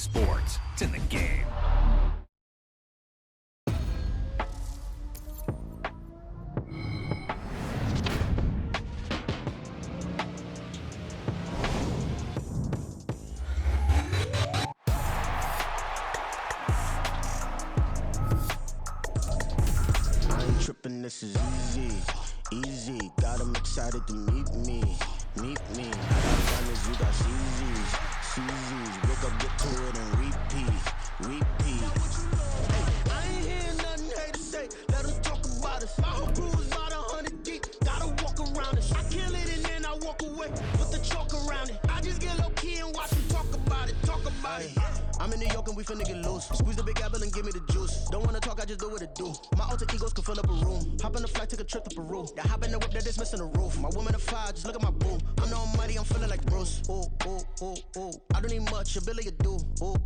Sports, it's in the game. Trippin', this is easy. Got 'em excited to meet me. I got diamonds, you got CZs. Wake up, get to it, and repeat. Hey, I ain't hearing nothing hate to say. Let 'em talk about us. My whole crew is about 100 deep. Gotta walk around us. I kill it and then I walk away. Put the chalk around it. I just get low key and watch them talk about it. I'm in New York and we finna get loose. Squeeze the big apple and give me the juice. Don't wanna talk, I just do what it do. My alter egos can fill up a room. Hop on the flight, take a trip to Peru. The hop in the whip that is missing the roof. My woman a fire, just look at my boo. I'm no money, I'm feeling like Bruce. Ooh. I don't need much, ability to do. Ooh.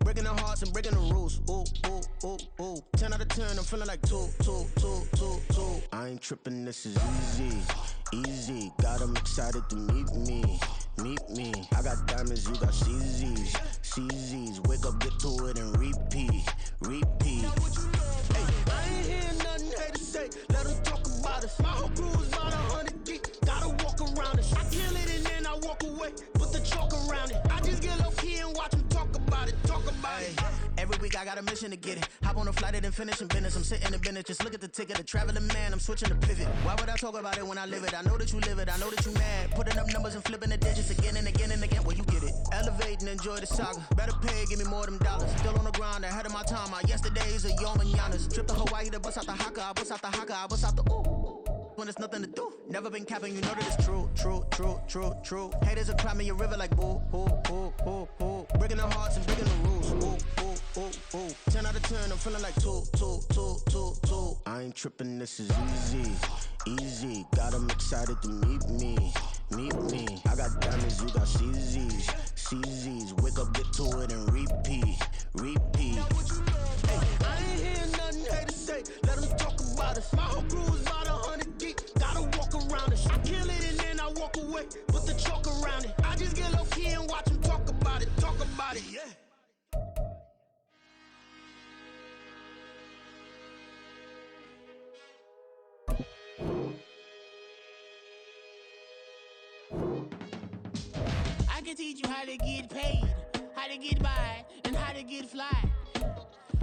Breaking the hearts and breaking the rules. Ooh. 10 out of 10, I'm feeling like two. I ain't tripping, this is easy. Got 'em excited to meet me. I got diamonds, you got CZs. Wake up, get to it, and repeat. Hey, I ain't hearing nothing hate to say. Let 'em talk about us. My whole crew is about 100 deep. Gotta walk around us. I kill it and then I walk away. Put the chalk around it. I just get low key and watch them talk about it. Every week I got a mission to get it. Hop on a flight and then finish in business. I'm sitting in business, just look at the ticket. A traveling man, I'm switching the pivot. Why would I talk about it when I live it? I know that you live it, I know that you mad. Putting up numbers and flipping the digits again and again. Well, you get it. Elevate and enjoy the saga. Better pay, give me more them dollars. Still on the grind, ahead of my time. My yesterdays are your mananas. Trip to Hawaii to bust out the haka. I bust out the ooh. When there's nothing to do. Never been capping, you know that it's true. Haters are climbing your river like boo. Breaking the hearts and breaking the rules. Ooh. 10 out of 10, I'm feeling like two. I ain't tripping, this is easy. Got 'em excited to meet me. I got diamonds, you got CZs. Wake up, get to it, and repeat. Hey, I ain't hearing nothing hate to say. Let 'em talk about us. My whole crew is about 100 deep. Gotta walk around us. I kill it and then I walk away. Put the chalk around it. I just get low key and watch them talk about it. Yeah. I can teach you how to get paid, how to get by, and how to get fly.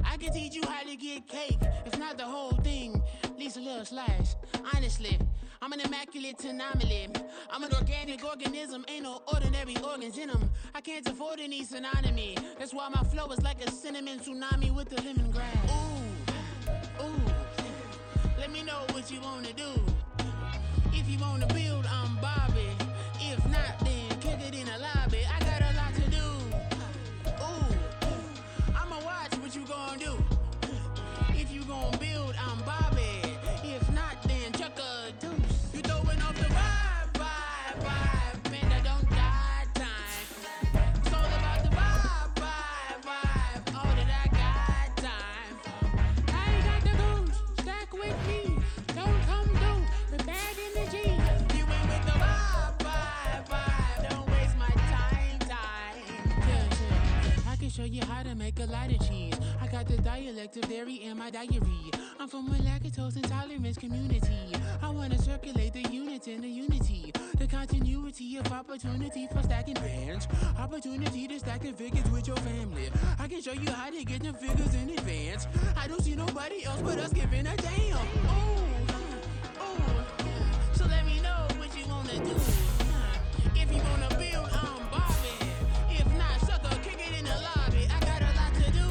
I can teach you how to get cake, if not the whole thing, at least a little slice. Honestly, I'm an immaculate anomaly. I'm an organic organism, ain't no ordinary organs in them. I can't afford any synonymy. That's why my flow is like a cinnamon tsunami with the lemongrass. Ooh, let me know what you wanna do. If you wanna build, I'm Bobby. If not, then kick it in the lobby. I got a lot to do. Ooh, I'ma watch what you gon' do. If you gon' build, I'm Bobby. If not, then chuck a deuce. You throwing off the vibe. Man, I don't die time. It's all about the vibe. All that I got time. I ain't got the goose. Stack with me. Don't come through with bad energy. You ain't with the vibe. Don't waste my time. Yeah. I can show you how to make a lot of cheese. I got the dialect of dairy in my diary. I'm from a lactose intolerance community. I wanna circulate the units in the unity. The continuity of opportunity for stacking bands. Opportunity to stack the figures with your family. I can show you how to get the figures in advance. I don't see nobody else but us giving a damn. Ooh. So let me know what you wanna do. If you wanna build, I'm Bobby. If not, sucker, kick it in the lobby. I got a lot to do.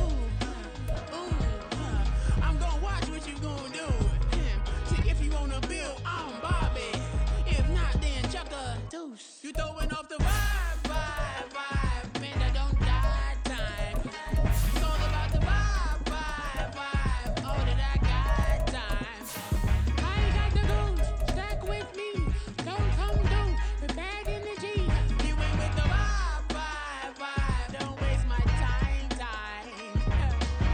I'm gonna watch what you gonna do. See, if you wanna build, I'm Bobby. If not, then chuck a deuce. You throwing off the vibe. Man, I don't die time. It's all about the vibe. All that I got time. I ain't got the goose. Stack with me. Don't come through with bad energy. You ain't with the vibe. Don't waste my time.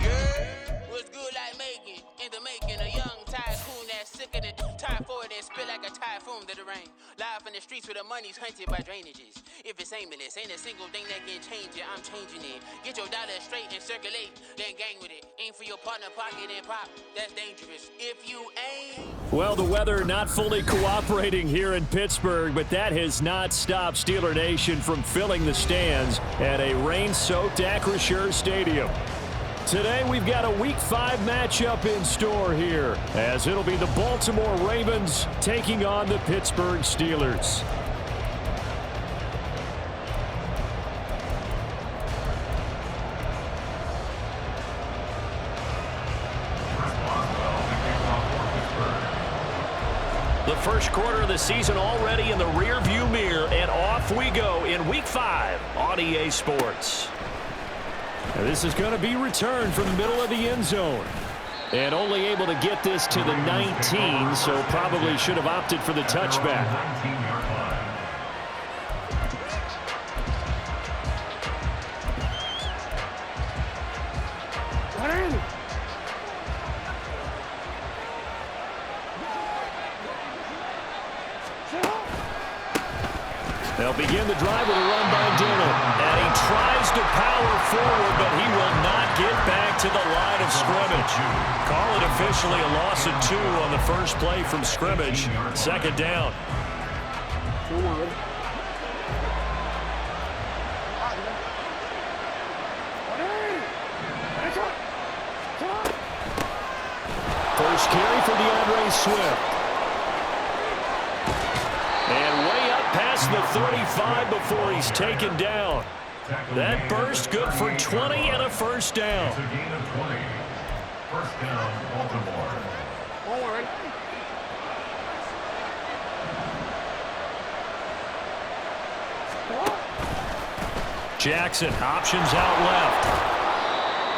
Yeah, what's good like making? In the making, a young tycoon that's sick of it. Tired for it and spit like a tide. typhoon to the rain. Live in the streets where the money's hunted by drainages. If it's aimless, ain't a single thing that can change it. I'm changing it. Get your dollar straight and circulate, then gang with it. Aim for your partner pocket and pop. That's dangerous. If you aim. Well, the weather not fully cooperating here in Pittsburgh, but that has not stopped Steeler Nation from filling the stands at a rain-soaked Acrisure Stadium. Today, we've got a Week 5 matchup in store here, as it'll be the Baltimore Ravens taking on the Pittsburgh Steelers. The first quarter of the season already in the rear-view mirror, and off we go in Week 5 on EA Sports. Now this is going to be returned from the middle of the end zone. And only able to get this to the 19, so probably should have opted for the touchback. They'll begin the drive with a run by Dillon. And he tries to power forward, but he will not get back to the line of scrimmage. Call it officially a loss of 2 on the first play from scrimmage. Second down. First carry for DeAndre Swift. And way up past the 35 before he's taken down. That burst good for 20 and a first down. First down, Baltimore. Forward. Jackson options out left.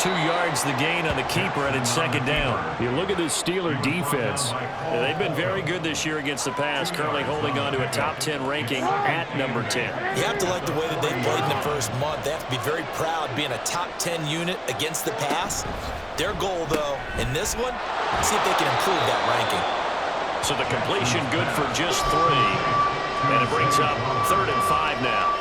2 yards the gain on the keeper, and it's second down. You look at this Steeler defense. They've been very good this year against the pass, currently holding on to a top 10 ranking at number 10. You have to like the way that they played in the first month. They have to be very proud being a top 10 unit against the pass. Their goal, though, in this one, see if they can improve that ranking. So the completion good for just 3. And it brings up 3rd and 5 now.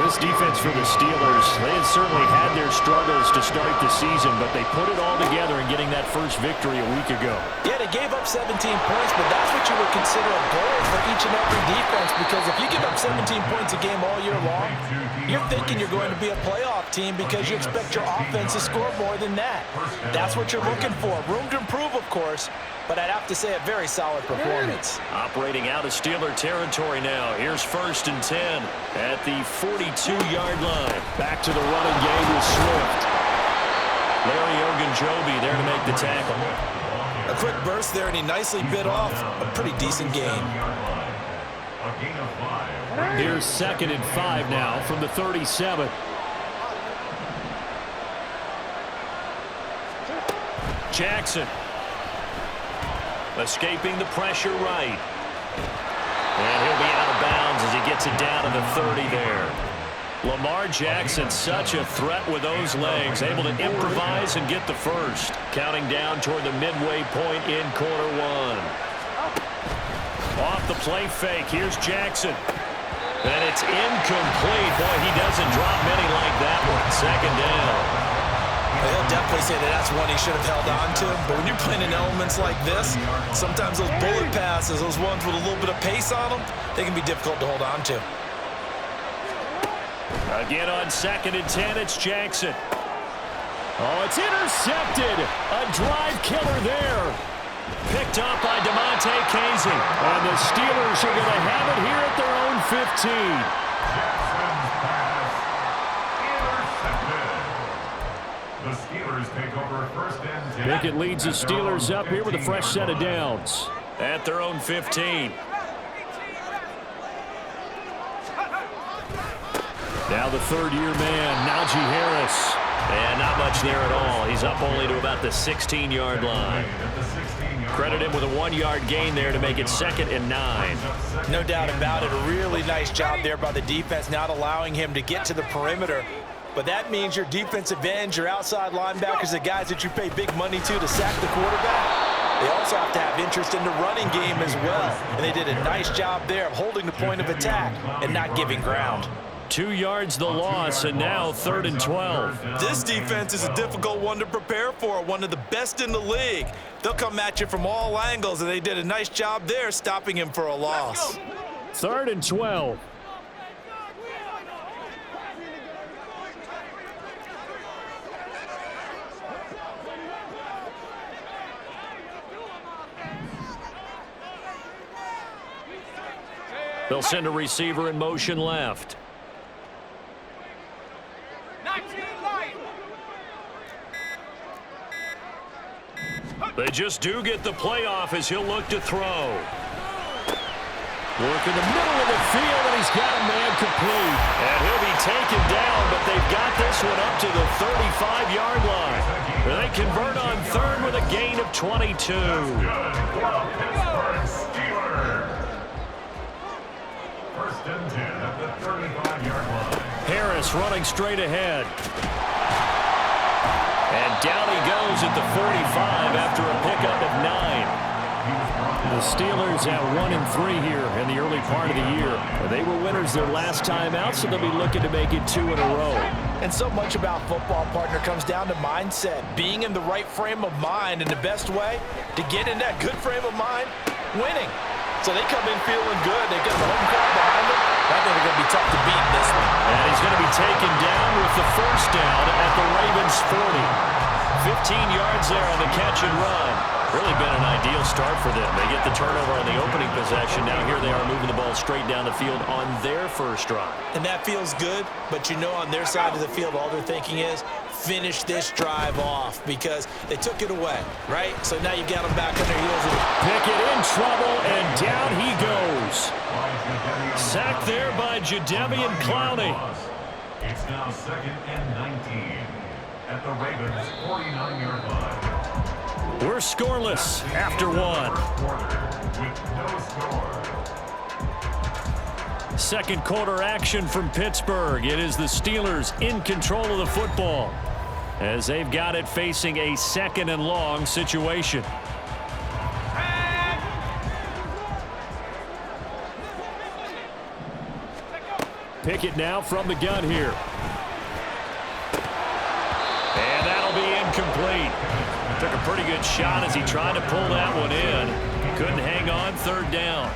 This defense for the Steelers, they had certainly had their struggles to start the season, but they put it all together in getting that first victory a week ago. Yeah, they gave up 17 points, but that's what you would consider a goal for each and every defense, because if you give up 17 points a game all year long, you're thinking you're going to be a playoff team because you expect your offense to score more than that. That's what you're looking for. Room to improve, of course, but I'd have to say a very solid performance. Operating out of Steeler territory now. Here's 1st and 10 at the 42-yard line. Back to the running game with Swift. Larry Ogunjobi there to make the tackle. A quick burst there, and he nicely bit off a pretty decent gain. Here's 2nd and 5 now from the 37. Jackson. Escaping the pressure right. And he'll be out of bounds as he gets it down to the 30 there. Lamar Jackson, such a threat with those legs, able to improvise and get the first. Counting down toward the midway point in quarter 1. Off the play fake, here's Jackson. And it's incomplete. Boy, he doesn't drop many like that one. Second down. He'll definitely say that that's one he should have held on to. But when you're playing in elements like this, sometimes those bullet passes, those ones with a little bit of pace on them, they can be difficult to hold on to. Again on 2nd and 10, it's Jackson. Oh, it's intercepted. A drive killer there. Picked up by DeMonte Casey. And the Steelers are going to have it here at their own 15. The Steelers take over 1st and 10. Pickett leads the Steelers up here with a fresh set of downs at their own 15. Now the 3rd-year man, Najee Harris. And not much there at all. He's up only to about the 16-yard line. Credit him with a 1-yard gain there to make it 2nd and 9. No doubt about it. A really nice job there by the defense, not allowing him to get to the perimeter. But that means your defensive ends, your outside linebackers, the guys that you pay big money to sack the quarterback, they all also have to have interest in the running game as well. And they did a nice job there of holding the point of attack and not giving ground. 2 yards the loss, and now 3rd and 12. This defense is a difficult one to prepare for, one of the best in the league. They'll come at you from all angles, and they did a nice job there stopping him for a loss. 3rd and 12. They'll send a receiver in motion left. They just do get the playoff as he'll look to throw. Work in the middle of the field, and he's got a man complete. And he'll be taken down, but they've got this one up to the 35-yard line. They convert on 3rd with a gain of 22. First and 10 at the 35-yard line. Harris running straight ahead. And down he goes at the 45 after a pickup of 9. The Steelers at 1-3 here in the early part of the year. They were winners their last time out, so they'll be looking to make it 2 in a row. And so much about football, partner, comes down to mindset. Being in the right frame of mind, and the best way to get in that good frame of mind, winning. So they come in feeling good. They got the home crowd behind them. I think they're going to be tough to beat in this one. And he's going to be taken down with the first down at the Ravens' 40. 15 yards there on the catch and run. Really been an ideal start for them. They get the turnover on the opening possession. Now here they are moving the ball straight down the field on their first drive. And that feels good, but you know on their side of the field, all they're thinking is finish this drive off because they took it away, right? So now you got them back on their heels. Pickett in trouble, and down he goes. Sacked there by Jadeveon Clowney. It's now 2nd and 19 at the Ravens' 49-yard line. We're scoreless after 1. With no score. Second quarter action from Pittsburgh. It is the Steelers in control of the football as they've got it facing a 2nd and long situation. Pickett now from the gun here. And that'll be incomplete. Took a pretty good shot as he tried to pull that one in. Couldn't hang on, 3rd down.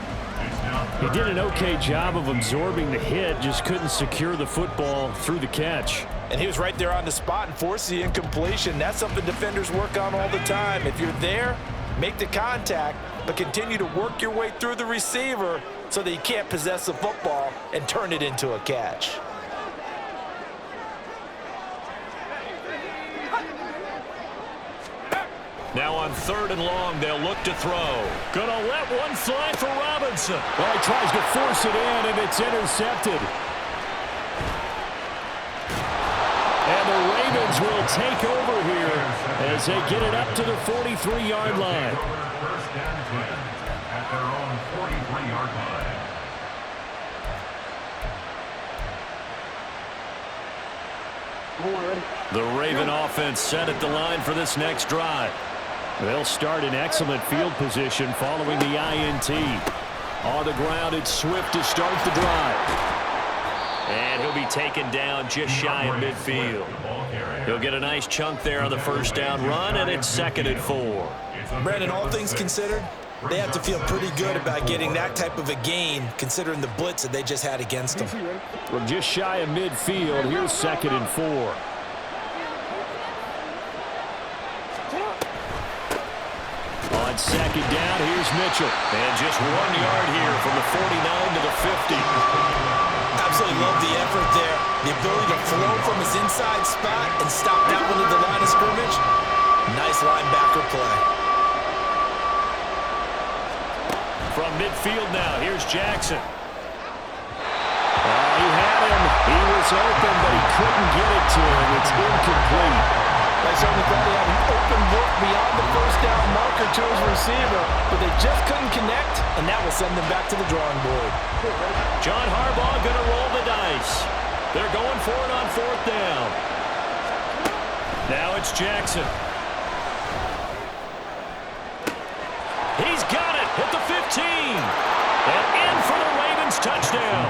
He did an okay job of absorbing the hit, just couldn't secure the football through the catch. And he was right there on the spot and forced the incompletion. That's something defenders work on all the time. If you're there, make the contact, but continue to work your way through the receiver so that you can't possess the football and turn it into a catch. Now on 3rd and long, they'll look to throw. Gonna let one fly for Robinson. Well, he tries to force it in, and it's intercepted. And the Ravens will take over here as they get it up to the 43-yard line. First and 10 at their own 43-yard line. The Raven offense set at the line for this next drive. They'll start in excellent field position following the INT. On the ground, it's Swift to start the drive. And he'll be taken down just shy of midfield. He'll get a nice chunk there on the first down run, and it's 2nd and 4. Brandon, all things considered, they have to feel pretty good about getting that type of a gain considering the blitz that they just had against them. From just shy of midfield, here's 2nd and 4. On 2nd down, here's Mitchell. And just 1 yard here from the 49 to the 50. Absolutely love the effort there. The ability to flow from his inside spot and stop that one at the line of scrimmage. Nice linebacker play. From midfield now, here's Jackson. He had him. He was open, but he couldn't get it to him. It's incomplete. They certainly thought he had an open look beyond the first down marker to his receiver, but they just couldn't connect, and that will send them back to the drawing board. John Harbaugh going to roll the dice. They're going for it on 4th down. Now it's Jackson. He's got it at the 15. And in for the Ravens touchdown.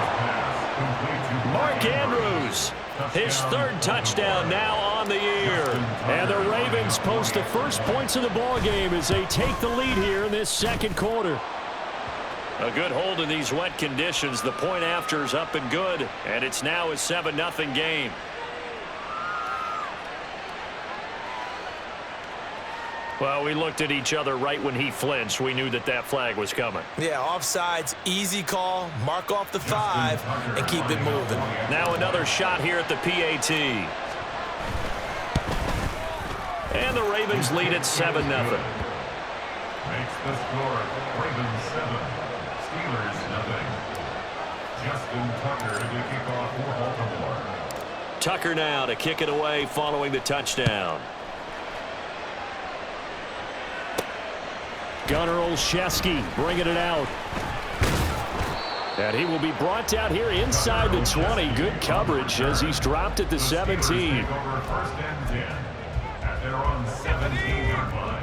Mark Andrews, his third touchdown now on the year. And the Ravens post the first points of the ball game as they take the lead here in this second quarter. A good hold in these wet conditions. The point after is up and good, and it's now a 7-0 game. Well, we looked at each other right when he flinched. We knew that that flag was coming. Yeah, offsides, easy call, mark off the 5, and keep it moving. Now another shot here at the PAT. And the Ravens lead at 7-0. Makes the score Ravens 7, Steelers 0. Justin Tucker to kick off for Baltimore. Tucker now to kick it away following the touchdown. Gunnar Olszewski bringing it out. And he will be brought down here inside the 20. Good coverage as he's dropped at the 17. First and 10 at their own 17-yard line.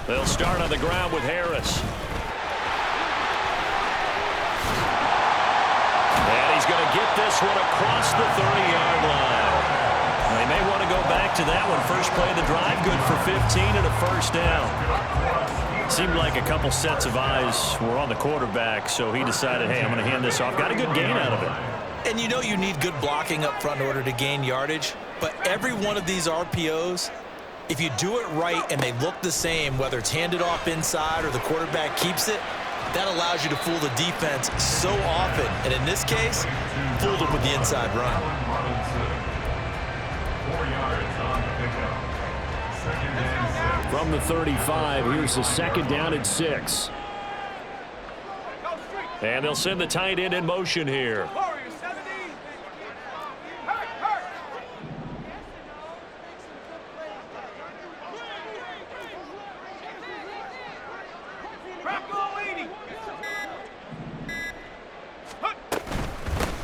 They'll start on the ground with Harris. And he's going to get this one across the 30-yard line. They may want to go back to that one. First play of the drive, good for 15 and a first down. Seemed like a couple sets of eyes were on the quarterback, so he decided, hey, I'm going to hand this off. Got a good gain out of it. And you know you need good blocking up front in order to gain yardage, but every one of these RPOs, if you do it right and they look the same, whether it's handed off inside or the quarterback keeps it, that allows you to fool the defense so often. And in this case, fooled them with the inside run. 4 yards on the pickup. Second and 6. From the 35, here's the second down and 6. And they'll send the tight end in motion here.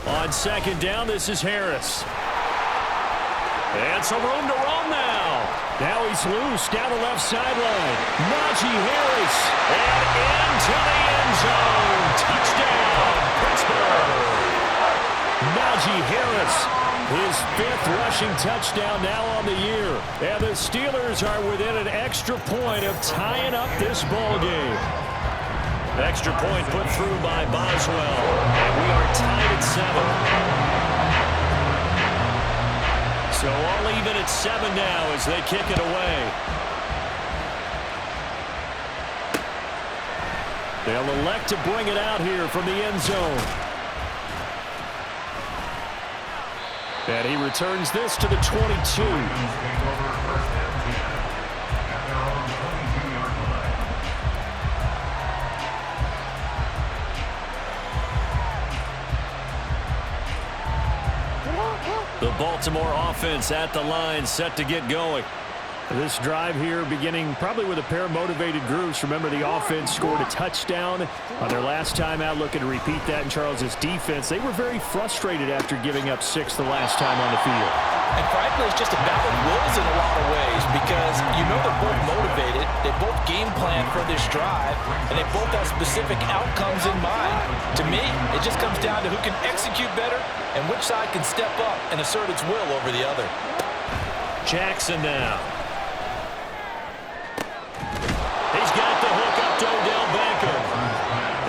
On second down, this is Harris. And some room to run now. Now he's loose down the left sideline. Najee Harris. And into the end zone. Touchdown, Pittsburgh. Najee Harris, his 5th rushing touchdown now on the year. And the Steelers are within an extra point of tying up this ball game. Extra point put through by Boswell. And we are tied at 7. So all even at 7 now as they kick it away. They'll elect to bring it out here from the end zone. And he returns this to the 22. The Baltimore offense at the line, set to get going. This drive here beginning probably with a pair of motivated groups. Remember, the offense scored a touchdown on their last time out, looking to repeat that in Charles's defense. They were very frustrated after giving up 6 the last time on the field. And frankly, it's just a battle of wills in a lot of ways because you know they're both motivated, they both game plan for this drive, and they both have specific outcomes in mind. To me, it just comes down to who can execute better and which side can step up and assert its will over the other. Jackson now. He's got the hook up to Odell Beckham.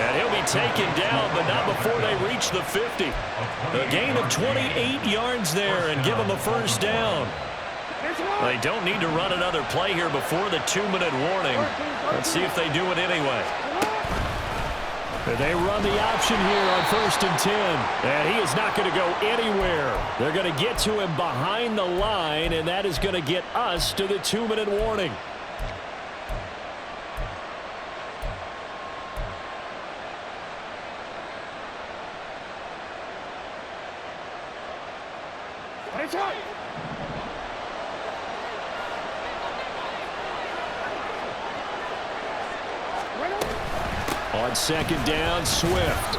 And he'll be taken down, but not before they reach the 50. A gain of 28 yards there and give them a first down. They don't need to run another play here before the 2-minute warning. Let's see if they do it anyway. They run the option here on 1st and 10. And he is not going to go anywhere. They're going to get to him behind the line, and that is going to get us to the 2-minute warning. On second down, Swift.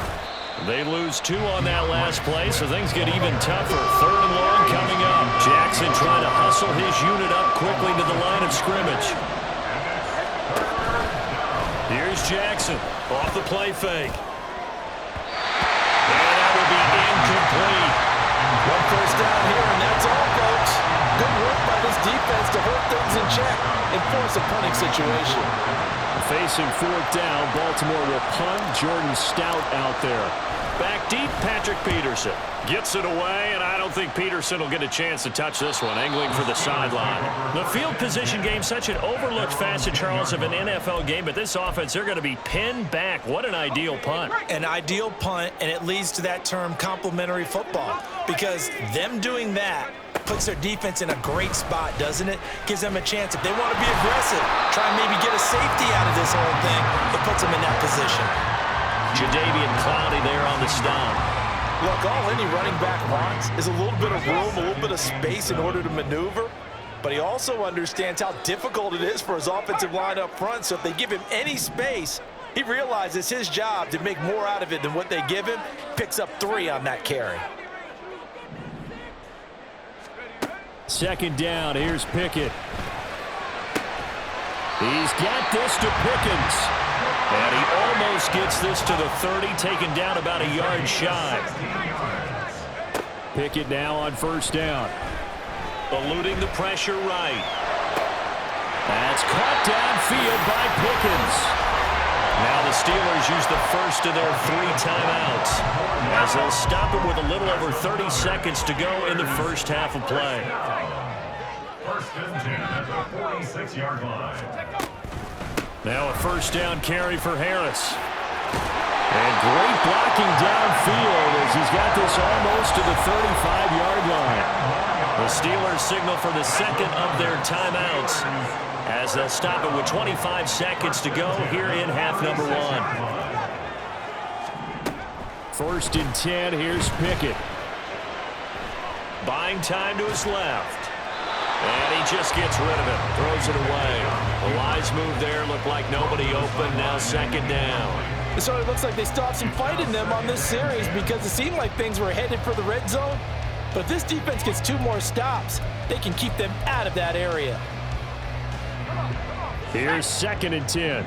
They lose 2 on that last play, so things get even tougher. 3rd and long coming up. Jackson trying to hustle his unit up quickly to the line of scrimmage. Here's Jackson off the play fake. And that will be incomplete. 1 first down here, and that's all, folks. Good work by this defense to hold things in check and force a punting situation. Facing 4th down, Baltimore will punt. Jordan Stout out there. Back deep, Patrick Peterson gets it away, and I don't think Peterson will get a chance to touch this one, angling for the sideline. The field position game, such an overlooked facet, Charles, of an NFL game, but this offense, they're going to be pinned back. What an ideal punt. An ideal punt, and it leads to that term complementary football, because them doing that puts their defense in a great spot, doesn't it? Gives them a chance. If they want to be aggressive, try and maybe get a safety out of this whole thing, it puts them in that position. Jadeveon Clowney there on the stop. Look, all any running back wants is a little bit of room, a little bit of space in order to maneuver, but he also understands how difficult it is for his offensive line up front, so if they give him any space, he realizes his job to make more out of it than what they give him, picks up 3 on that carry. 2nd down, here's Pickett. He's got this to Pickens. And he almost gets this to the 30, taken down about a yard shy. Pickett now on 1st down. Eluding the pressure right. That's caught downfield by Pickens. Now the Steelers use the first of their 3 timeouts, as they'll stop it with a little over 30 seconds to go in the first half of play. 1st and 10 at the 46-yard line. Now a 1st down carry for Harris. And great blocking downfield as he's got this almost to the 35-yard line. The Steelers signal for the 2nd of their timeouts, as they'll stop it with 25 seconds to go here in half number 1. 1st and 10, here's Pickett. Buying time to his left. And he just gets rid of it, throws it away. The wise move there, looked like nobody open, now 2nd down. So it looks like they still have some fight in them on this series, because it seemed like things were headed for the red zone. But if this defense gets 2 more stops, they can keep them out of that area. Here's 2nd and 10.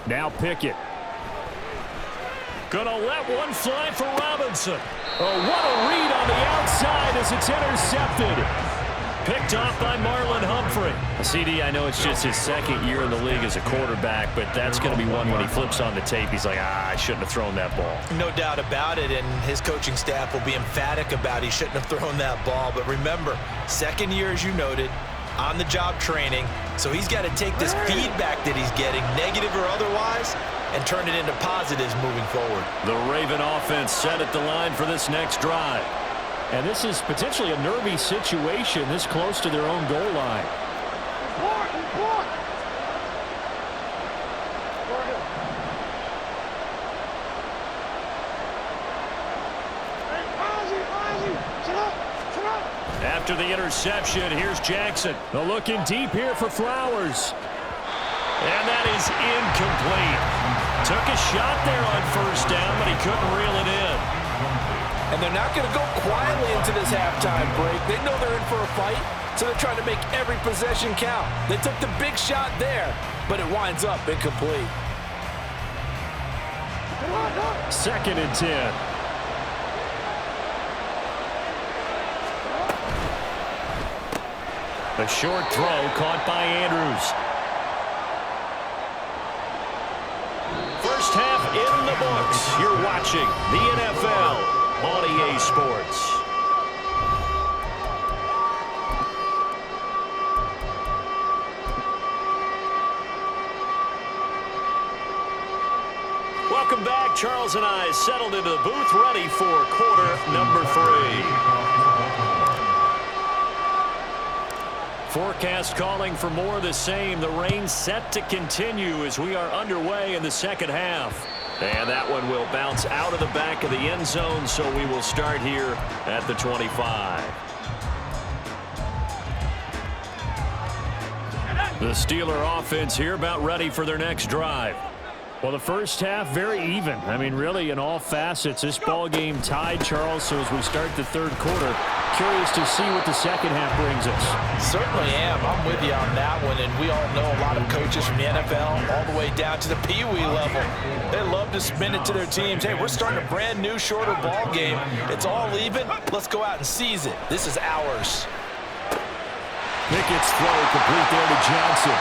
Now Pickett. Gonna let one fly for Robinson. Oh, what a read on the outside as it's intercepted. Picked off by Marlon Humphrey. CD, I know it's just his 2nd year in the league as a quarterback, but that's going to be one when he flips on the tape. He's like, I shouldn't have thrown that ball. No doubt about it, and his coaching staff will be emphatic about he shouldn't have thrown that ball. But remember, 2nd year, as you noted, on-the-job training, so he's got to take this feedback that he's getting, negative or otherwise, and turn it into positives moving forward. The Raven offense set at the line for this next drive. And this is potentially a nervy situation this close to their own goal line. After the interception, here's Jackson. The looking deep here for Flowers. And that is incomplete. Took a shot there on 1st down, but he couldn't reel it in. And they're not going to go quietly into this halftime break. They know they're in for a fight, so they're trying to make every possession count. They took the big shot there, but it winds up incomplete. 2nd and 10. A short throw caught by Andrews. First half in the books. You're watching the NFL on EA Sports. Welcome back. Charles and I settled into the booth, ready for quarter number 3. Forecast calling for more of the same. The rain set to continue as we are underway in the 2nd half. And that one will bounce out of the back of the end zone, so we will start here at the 25. The Steeler offense here about ready for their next drive. Well, the first half, very even. I mean, really, in all facets, this ball game tied, Charles. So as we start the third quarter, curious to see what the second half brings us. Certainly am. I'm with you on that one. And we all know a lot of coaches from the NFL all the way down to the Pee-wee level. They love to spin it to their teams. Hey, we're starting a brand new, shorter ball game. It's all even. Let's go out and seize it. This is ours. Pickett's throw complete there to Johnson.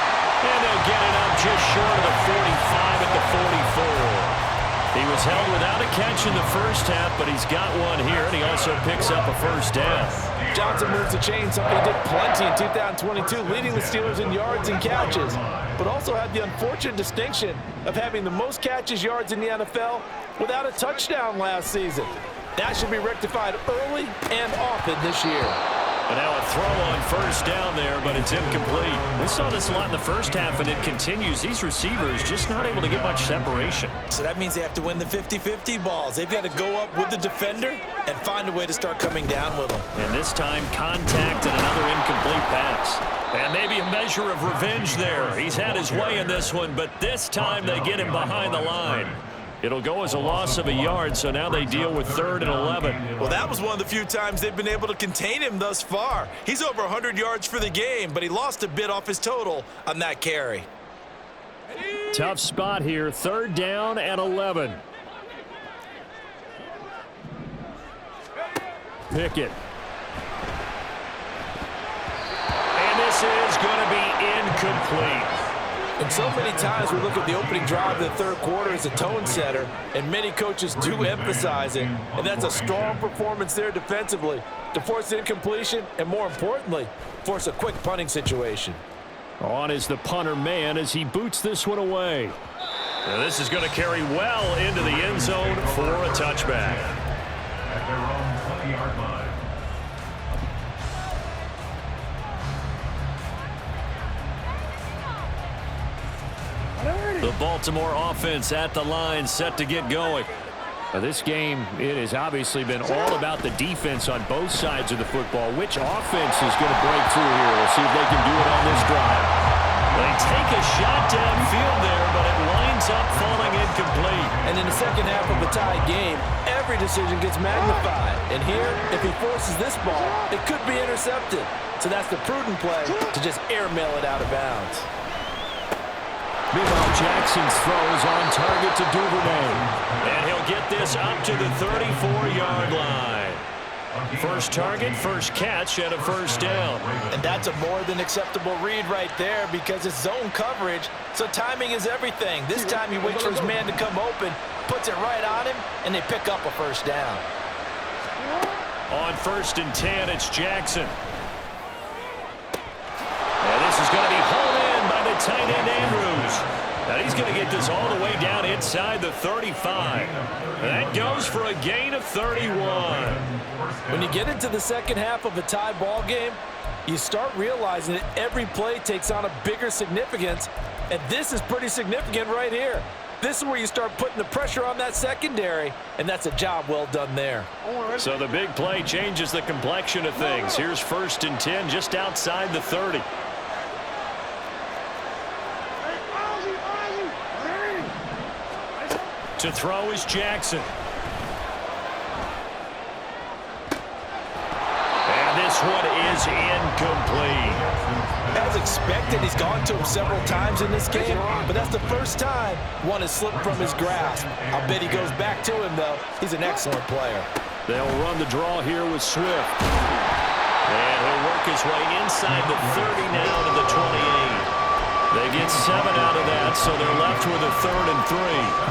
And they'll get it up just short of the 45 at the 44. He was held without a catch in the first half, but he's got one here, and he also picks up a first down. Johnson moves the chain, something he did plenty in 2022, leading the Steelers in yards and catches, but also had the unfortunate distinction of having the most catches, yards in the NFL without a touchdown last season. That should be rectified early and often this year. And now a throw on first down there, but it's incomplete. We saw this a lot in the first half, and it continues. These receivers just not able to get much separation. So that means they have to win the 50-50 balls. They've got to go up with the defender and find a way to start coming down with them. And this time, contact and another incomplete pass. And maybe a measure of revenge there. He's had his way in this one, but this time they get him behind the line. It'll go as a loss of a yard, so now they deal with 3rd and 11. Well, that was one of the few times they've been able to contain him thus far. He's over 100 yards for the game, but he lost a bit off his total on that carry. Tough spot here, 3rd down and 11. Pickett. And this is going to be incomplete. And so many times we look at the opening drive of the third quarter as a tone setter, and many coaches do emphasize it. And that's a strong performance there defensively to force incompletion and, more importantly, force a quick punting situation. On is the punter man as he boots this one away. Now this is going to carry well into the end zone for a touchback. At their own 20-yard line. The Baltimore offense at the line, set to get going. Now this game, it has obviously been all about the defense on both sides of the football. Which offense is going to break through here? We'll see if they can do it on this drive. They take a shot downfield there, but it lines up falling incomplete. And in the second half of a tied game, every decision gets magnified. And here, if he forces this ball, it could be intercepted. So that's the prudent play to just airmail it out of bounds. Meanwhile, Jackson's throws on target to Duvernay. And he'll get this up to the 34-yard line. First target, first catch, and a first down. And that's a more than acceptable read right there because it's zone coverage, so timing is everything. This time he waits for his man to come open, puts it right on him, and they pick up a first down. On 1st and 10, it's Jackson. And this is going to be hauled in by the tight end Andrews. And he's going to get this all the way down inside the 35. That goes for a gain of 31. When you get into the second half of a tie ball game, you start realizing that every play takes on a bigger significance, and this is pretty significant right here. This is where you start putting the pressure on that secondary, and that's a job well done there. So the big play changes the complexion of things. Here's 1st and 10 just outside the 30. To throw is Jackson. And this one is incomplete. As expected, he's gone to him several times in this game, but that's the first time one has slipped from his grasp. I'll bet he goes back to him, though. He's an excellent player. They'll run the draw here with Swift. And he'll work his way inside the 30 now to the 28. They get 7 out of that, so they're left with a 3rd and 3.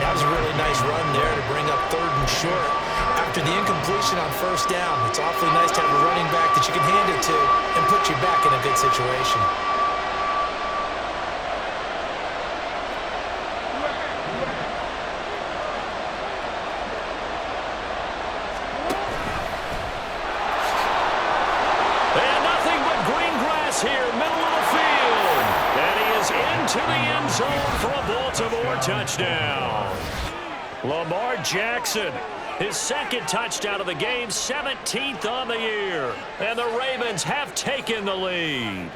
That was a really nice run there to bring up 3rd and short. After the incompletion on first down, it's awfully nice to have a running back that you can hand it to and put you back in a good situation. And nothing but green grass here, middle of the field. And he is into the end zone for a Baltimore touchdown. Lamar Jackson, his second touchdown of the game, 17th on the year. And the Ravens have taken the lead.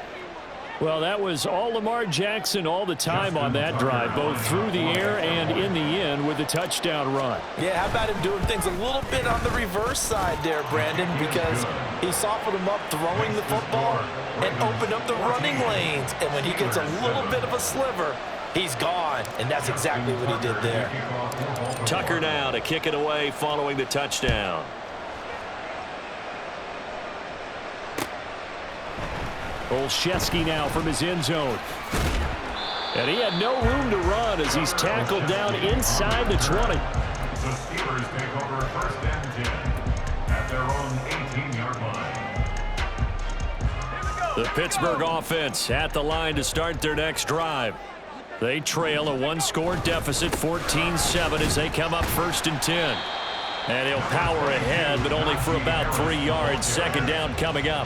Well, that was all Lamar Jackson all the time on that drive, both through the air and in the end with the touchdown run. Yeah, how about him doing things a little bit on the reverse side there, Brandon, because he softened him up throwing the football and opened up the running lanes. And when he gets a little bit of a sliver, he's gone, and that's exactly what he did there. Tucker now to kick it away following the touchdown. Olszewski now from his end zone. And he had no room to run as he's tackled down inside the 20. The Steelers take over first and 10 at their own 18-yard line. The Pittsburgh offense at the line to start their next drive. They trail a one-score deficit, 14-7, as they come up first and 10. And he'll power ahead, but only for about 3 yards. Second down coming up.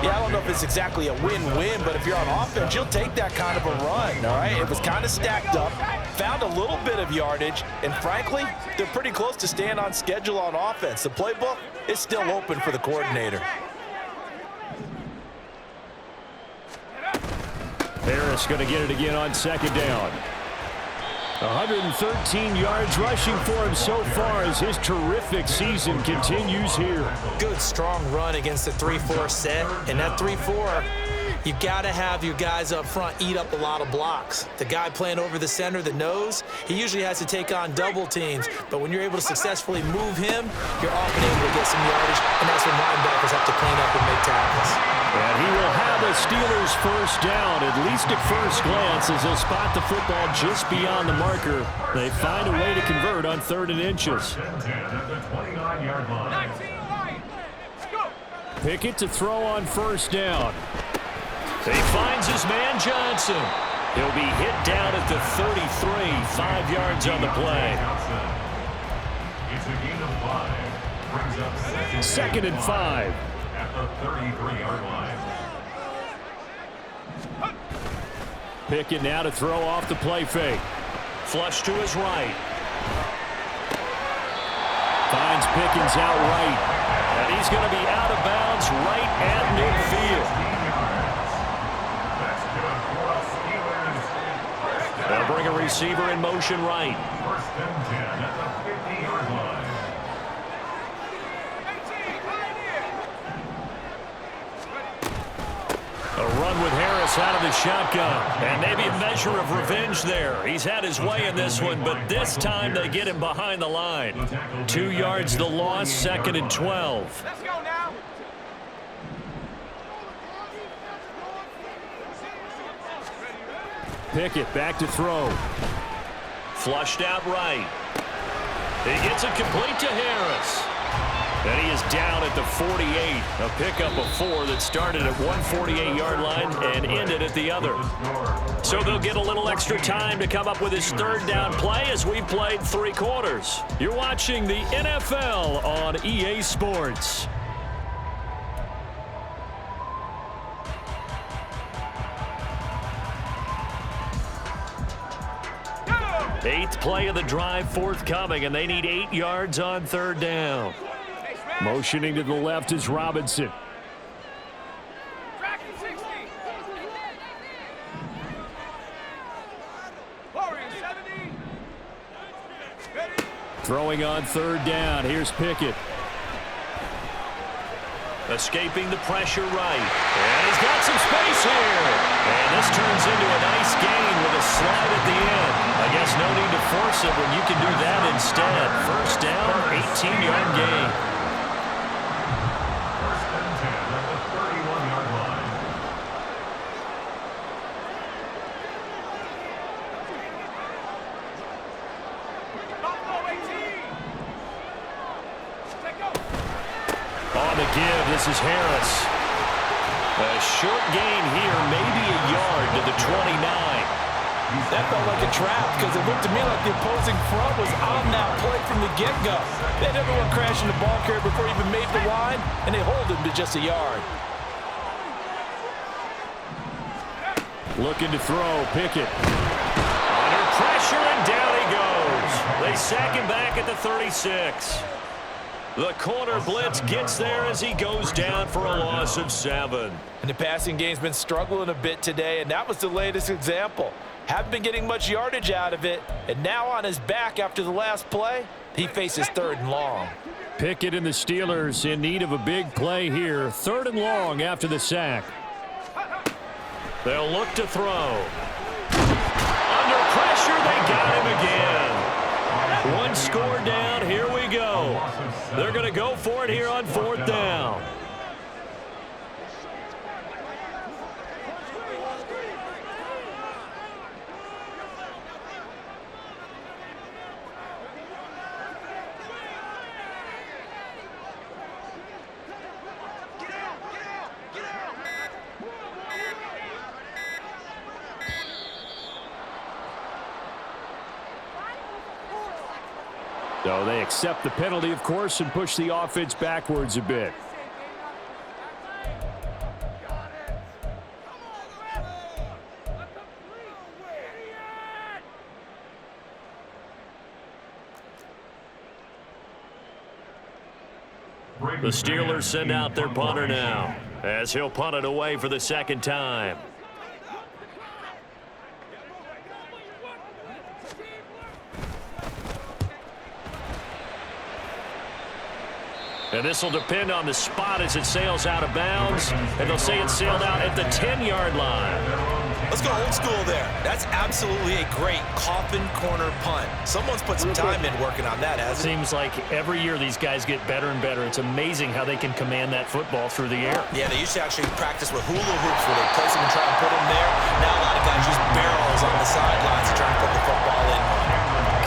Yeah, I don't know if it's exactly a win-win, but if you're on offense, you'll take that kind of a run, all right? It was kind of stacked up, found a little bit of yardage, and frankly, they're pretty close to staying on schedule on offense. The playbook is still open for the coordinator. Harris going to get it again on second down. 113 yards rushing for him so far as his terrific season continues here. Good, strong run against the 3-4 set. And that 3-4, you got to have your guys up front eat up a lot of blocks. The guy playing over the center, the nose, he usually has to take on double teams. But when you're able to successfully move him, you're often able to get some yardage, and that's when linebackers have to clean up and make tackles. And he will have the Steelers first down, at least at first glance, as they'll spot the football just beyond the marker. They find a way to convert on 3rd and inches. Pickett to throw on first down. He finds his man Johnson. He'll be hit down at the 33, 5 yards on the play. It's a gain of 5. Brings up second and 5. At the 33-yard line. Pickett now to throw off the play fake. Flush to his right. Finds Pickens out right. And he's going to be out of bounds right at midfield. They'll bring a receiver in motion right. First and 10 at the 50-yard line. A run with Harris out of the shotgun. And maybe a measure of revenge there. He's had his way in this one, but this time they get him behind the line. 2 yards the loss, 2nd and 12. Let's go now. Pickett back to throw. Flushed out right. He gets it complete to Harris. And he is down at the 48. A pickup of 4 that started at 148-yard line and ended at the other. So they'll get a little extra time to come up with his 3rd down play as we've played 3 quarters. You're watching the NFL on EA Sports. Eighth play of the drive forthcoming, and they need 8 yards on 3rd down. Motioning to the left is Robinson. Throwing on 3rd down. Here's Pickett. Escaping the pressure right. And he's got some space here. And this turns into a nice gain with a slide at the end. I guess no need to force it when you can do that instead. First down, 18-yard gain. This is Harris. A short gain here, maybe a yard to the 29. That felt like a trap because it looked to me like the opposing front was on that play from the get-go. They had everyone crashing the ball carrier before he even made the line, and they hold him to just a yard. Looking to throw, Pickett. Under pressure, and down he goes. They They sack him back at the 36. The corner blitz gets there as he goes down for a loss of 7. And the passing game's been struggling a bit today, and that was the latest example. Haven't been getting much yardage out of it, and now on his back after the last play, he faces 3rd and long. Pickett and the Steelers in need of a big play here. 3rd and long after the sack. They'll look to throw. Under pressure, they got him again. 1 score down, here we go. They're going to go for it here on 4th down. So they accept the penalty, of course, and push the offense backwards a bit. The Steelers send out their punter now, as he'll punt it away for the 2nd time. And this will depend on the spot as it sails out of bounds. And they'll say it sailed out at the 10-yard line. Let's go old school there. That's absolutely a great coffin corner punt. Someone's put some time in working on that, hasn't it? Seems like every year these guys get better and better. It's amazing how they can command that football through the air. Yeah, they used to actually practice with hula hoops where they place them and try and put them there. Now a lot of guys use barrels on the sidelines to try and put the football in.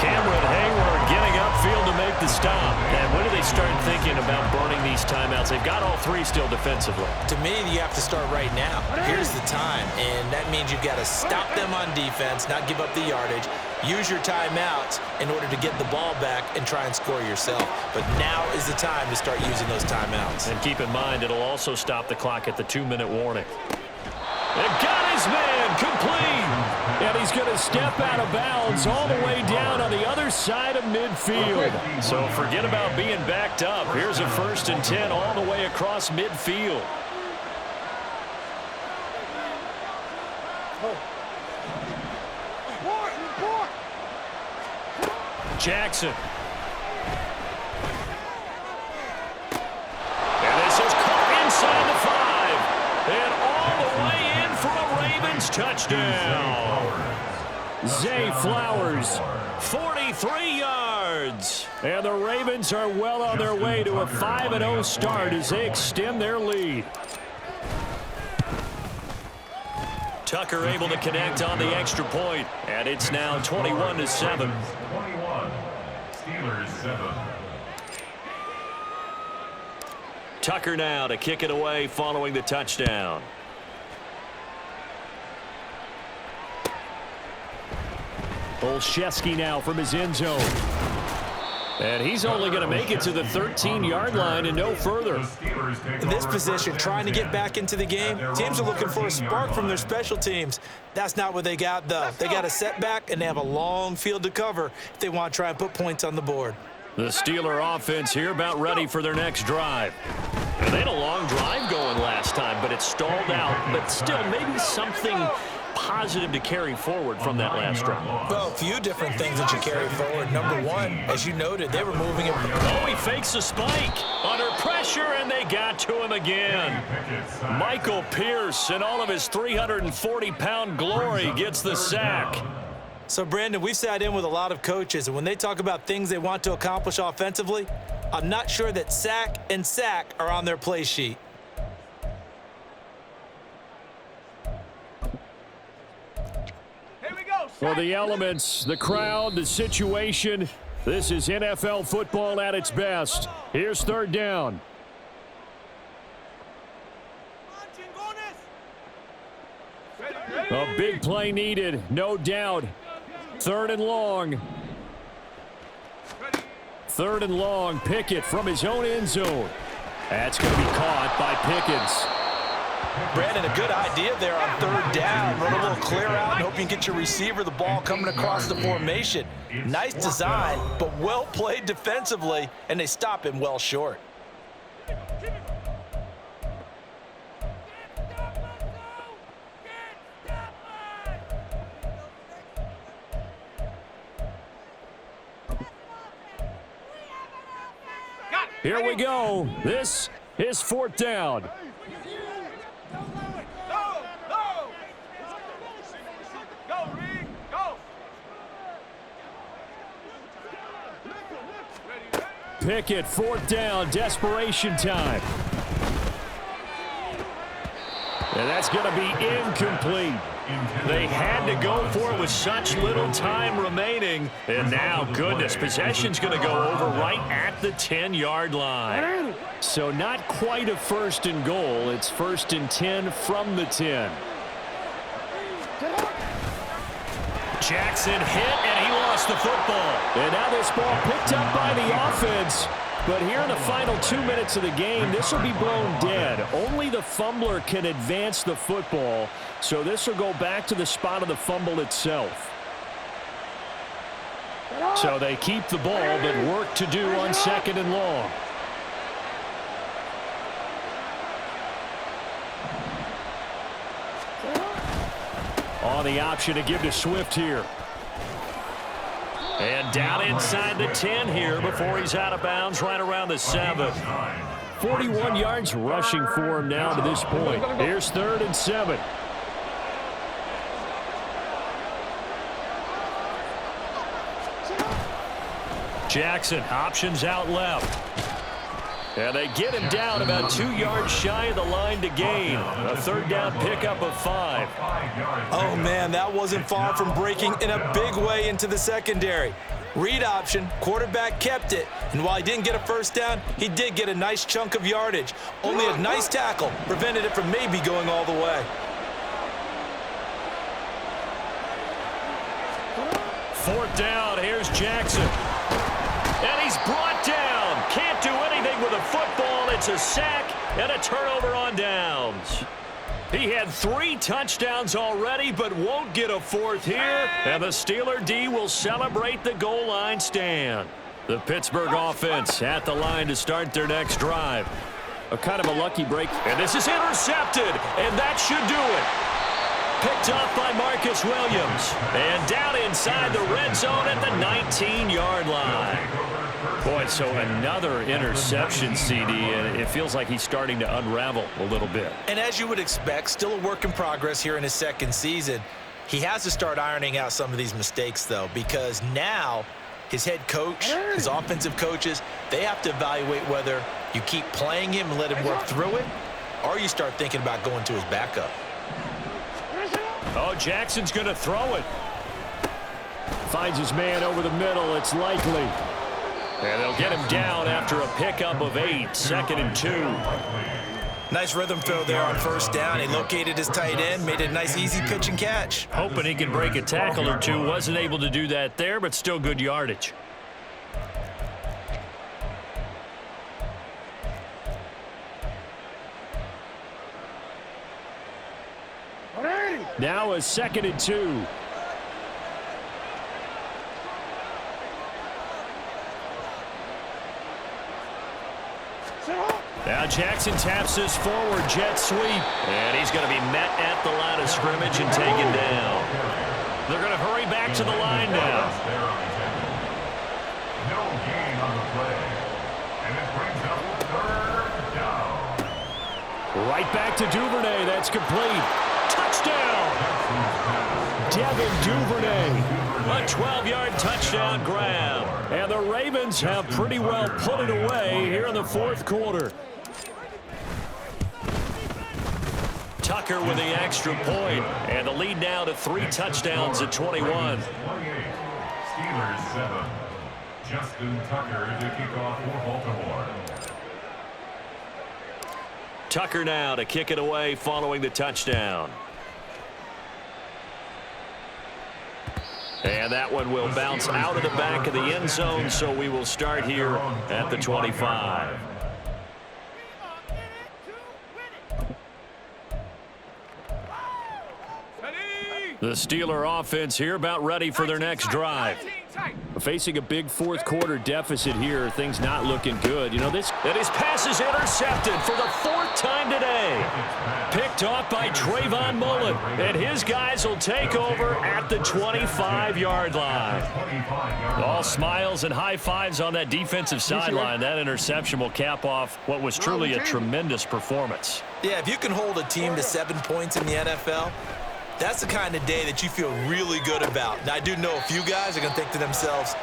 Cameron Hayward getting upfield to make the stop. And when do they start thinking about burning these timeouts? They've got all 3 still defensively. To me, you have to start right now. Here's the time, and that means you've got to stop them on defense, not give up the yardage, use your timeouts in order to get the ball back and try and score yourself. But now is the time to start using those timeouts. And keep in mind, it'll also stop the clock at the 2-minute warning. And got his man complete. And he's going to step out of bounds all the way down on the other side of midfield. So forget about being backed up. Here's a 1st and 10 all the way across midfield. Jackson. And this is caught inside the 5. And all the way in for a Ravens touchdown. Zay Flowers, 43 yards. And the Ravens are well on their way to a 5-0 start as they extend their lead. Tucker able to connect on the extra point, and it's now 21-7. 21, Steelers 7. Tucker now to kick it away following the touchdown. Olszewski now from his end zone. And he's only going to make it to the 13-yard line and no further. In this position, trying to get back into the game, teams are looking for a spark from their special teams. That's not what they got, though. They got a setback, and they have a long field to cover if they want to try and put points on the board. The Steeler offense here about ready for their next drive. And they had a long drive going last time, but it stalled out. But still, maybe something positive to carry forward from that last drive. Well, a few different things that you carry forward. Number one, as you noted, they were moving it. Oh, he fakes a spike. Under pressure, and they got to him again. Michael Pierce, in all of his 340-pound glory, gets the sack. So, Brandon, we've sat in with a lot of coaches, and when they talk about things they want to accomplish offensively, I'm not sure that sack and sack are on their play sheet. For the elements, the crowd, the situation, this is NFL football at its best. Here's 3rd down. A big play needed, no doubt. 3rd and long. 3rd and long. Pickett from his own end zone. That's going to be caught by Pickens. Brandon, a good idea there on third down. Run a little clear out and hope you can get your receiver the ball coming across the formation. Nice design, but well played defensively, and they stop him well short. Here we go. This is fourth down. Pickett, fourth down, desperation time. And that's going to be incomplete. They had to go for it with such little time remaining. And now, goodness, possession's going to go over right at the 10-yard line. So not quite a first and goal. It's first and 10 from the 10. Jackson hit, and he lost the football. And now this ball picked up by the offense. But here in the final 2 minutes of the game, this will be blown dead. Only the fumbler can advance the football, so this will go back to the spot of the fumble itself. So they keep the ball, but work to do on second and long. On the option to give to Swift here. And down inside the 10 here before he's out of bounds right around the 7. 41 yards rushing for him now to this point. Here's third and 7. Jackson options out left. And they get him down about 2 yards shy of the line to gain. A third down pickup of 5. Oh, man, that wasn't far from breaking in a big way into the secondary. Read option, quarterback kept it. And while he didn't get a first down, he did get a nice chunk of yardage. Only a nice tackle prevented it from maybe going all the way. Fourth down, here's Jackson. And he's brought down. Can't do anything with a football. It's a sack and a turnover on downs. He had 3 touchdowns already, but won't get a fourth here. And the Steeler D will celebrate the goal line stand. The Pittsburgh offense at the line to start their next drive. A kind of a lucky break. And this is intercepted, and that should do it. Picked up by Marcus Williams. And down inside the red zone at the 19-yard line. Boy, so another interception, CD, and it feels like he's starting to unravel a little bit. And as you would expect, still a work in progress here in his second season. He has to start ironing out some of these mistakes, though, because now his head coach, his offensive coaches, they have to evaluate whether you keep playing him and let him work through it, or you start thinking about going to his backup. Oh, Jackson's going to throw it. Finds his man over the middle. It's likely. And they'll get him down after a pickup of 8, second and 2. Nice rhythm throw there on first down. He located his tight end, made it a nice easy pitch and catch. Hoping he can break a tackle or two. Wasn't able to do that there, but still good yardage. Now a second and 2. Now Jackson taps this forward jet sweep. And he's going to be met at the line of scrimmage and taken down. They're going to hurry back to the line now. No gain on the play. And it brings up third down. Right back to Duvernay. That's complete. Touchdown! Devin Duvernay. A 12-yard touchdown grab. And the Ravens have pretty well put it away here in the fourth quarter. Tucker with the extra point, and the lead now to 3 touchdowns at 21. Steelers 7. Justin Tucker to kick off for Baltimore. Tucker now to kick it away following the touchdown. And that one will bounce out of the back of the end zone, so we will start here at the 25. The Steeler offense here about ready for their next drive. Facing a big fourth-quarter deficit here, things not looking good. You know, his pass is intercepted for the 4th time today. Picked off by Trayvon Mullen, and his guys will take over at the 25-yard line. All smiles and high fives on that defensive sideline. That interception will cap off what was truly a tremendous performance. Yeah, if you can hold a team to 7 points in the NFL, that's the kind of day that you feel really good about. Now, I do know a few guys are going to think to themselves,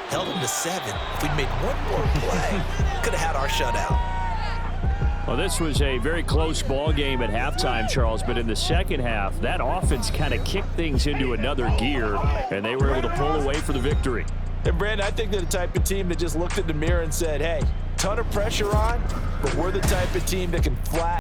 held them to 7. If we'd made one more play, could have had our shutout. Well, this was a very close ball game at halftime, Charles, but in the second half, that offense kind of kicked things into another gear, and they were able to pull away for the victory. And, Brandon, I think they're the type of team that just looked in the mirror and said, hey, ton of pressure on, but we're the type of team that can flat